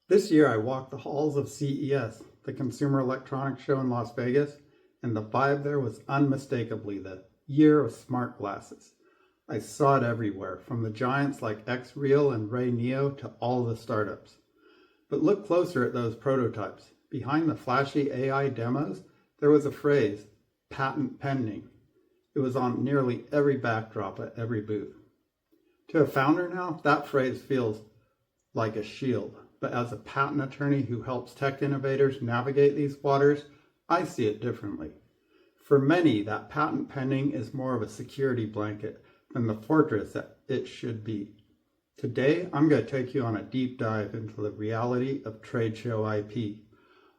This year I walked the halls of CES, the Consumer Electronics Show in Las Vegas, and the vibe there was unmistakably the year of smart glasses. I saw it everywhere, from the giants like X-Real and Ray Neo to all the startups. But look closer at those prototypes. Behind the flashy AI demos, there was a phrase, patent pending. It was on nearly every backdrop at every booth. To a founder now, that phrase feels like a shield. But as a patent attorney who helps tech innovators navigate these waters, I see it differently. For many, that patent pending is more of a security blanket than the fortress that it should be. Today, I'm going to take you on a deep dive into the reality of trade show IP.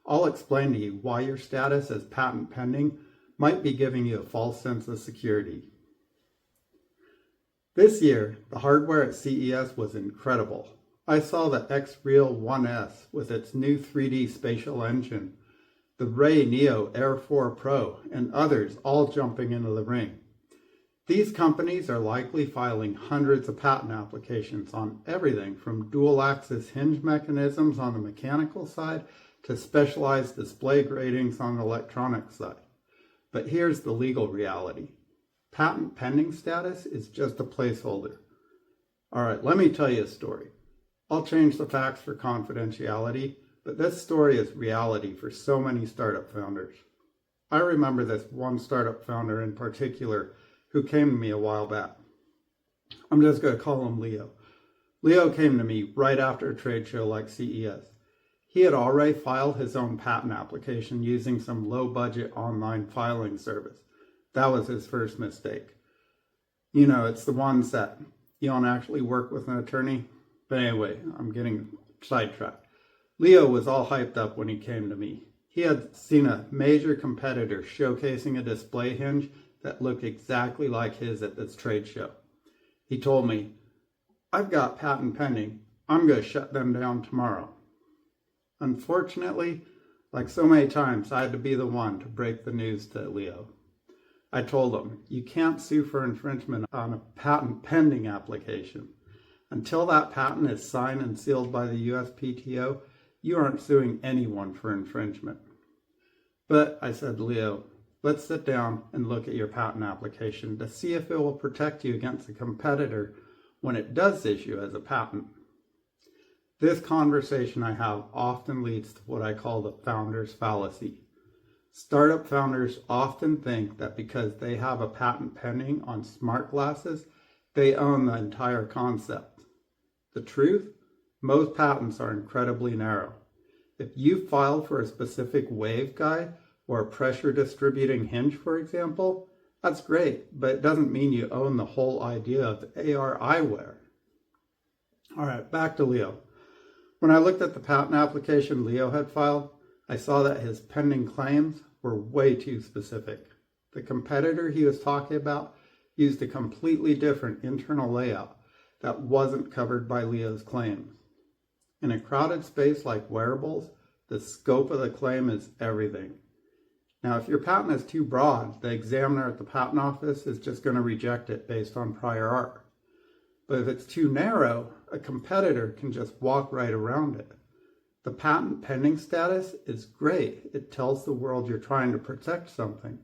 I'll explain to you why your status as patent pending might be giving you a false sense of security. This year, the hardware at CES was incredible. I saw the X-Real 1S with its new 3D spatial engine, the Ray Neo Air 4 Pro, and others all jumping into the ring. These companies are likely filing hundreds of patent applications on everything from dual-axis hinge mechanisms on the mechanical side to specialized display gratings on the electronic side. But here's the legal reality. Patent pending status is just a placeholder. All right, let me tell you a story. I'll change the facts for confidentiality, but this story is reality for so many startup founders. I remember this one startup founder in particular who came to me a while back. I'm just going to call him Leo. Leo came to me right after a trade show like CES. He had already filed his own patent application using some low-budget online filing service. That was his first mistake. You know, it's the ones that you don't actually work with an attorney. But anyway, I'm getting sidetracked. Leo was all hyped up when he came to me. He had seen a major competitor showcasing a display hinge that looked exactly like his at this trade show. He told me, "I've got patent pending. I'm going to shut them down tomorrow." Unfortunately, like so many times, I had to be the one to break the news to Leo. I told him, "You can't sue for infringement on a patent pending application. Until that patent is signed and sealed by the USPTO, you aren't suing anyone for infringement." But I said, "Leo, let's sit down and look at your patent application to see if it will protect you against a competitor when it does issue as a patent." This conversation I have often leads to what I call the founder's fallacy. Startup founders often think that because they have a patent pending on smart glasses, they own the entire concept. The truth? Most patents are incredibly narrow. If you file for a specific waveguide or a pressure distributing hinge, for example, that's great, but it doesn't mean you own the whole idea of AR eyewear. All right, back to Leo. When I looked at the patent application Leo had filed, I saw that his pending claims were way too specific. The competitor he was talking about used a completely different internal layout that wasn't covered by Leo's claims. In a crowded space like wearables, the scope of the claim is everything. Now, if your patent is too broad, the examiner at the patent office is just going to reject it based on prior art. But if it's too narrow, a competitor can just walk right around it. The patent pending status is great. It tells the world you're trying to protect something,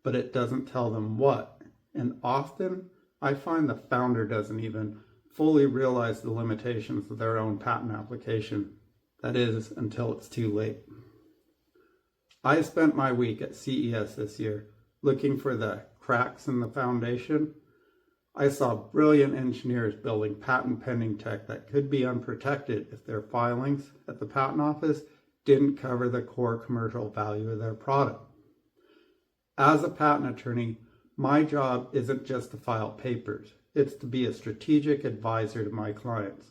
but it doesn't tell them what. And often, I find the founder doesn't even fully realize the limitations of their own patent application. That is, until it's too late. I spent my week at CES this year looking for the cracks in the foundation. I saw brilliant engineers building patent pending tech that could be unprotected if their filings at the patent office didn't cover the core commercial value of their product. As a patent attorney, my job isn't just to file papers. It's to be a strategic advisor to my clients.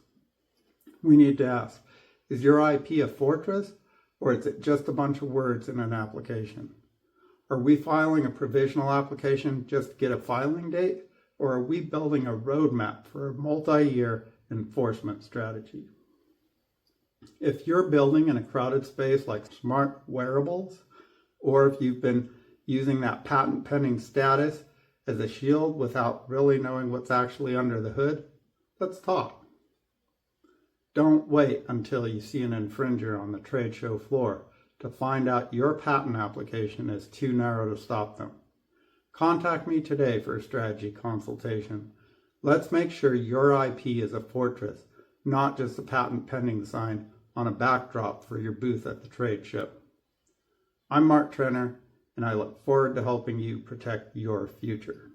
We need to ask, is your IP a fortress, or is it just a bunch of words in an application? Are we filing a provisional application just to get a filing date, or are we building a roadmap for a multi-year enforcement strategy? If you're building in a crowded space like smart wearables, or if you've been using that patent pending status as a shield without really knowing what's actually under the hood, let's talk. Don't wait until you see an infringer on the trade show floor to find out your patent application is too narrow to stop them. Contact me today for a strategy consultation. Let's make sure your IP is a fortress, not just a patent pending sign on a backdrop for your booth at the trade show. I'm Mark Trenner, and I look forward to helping you protect your future.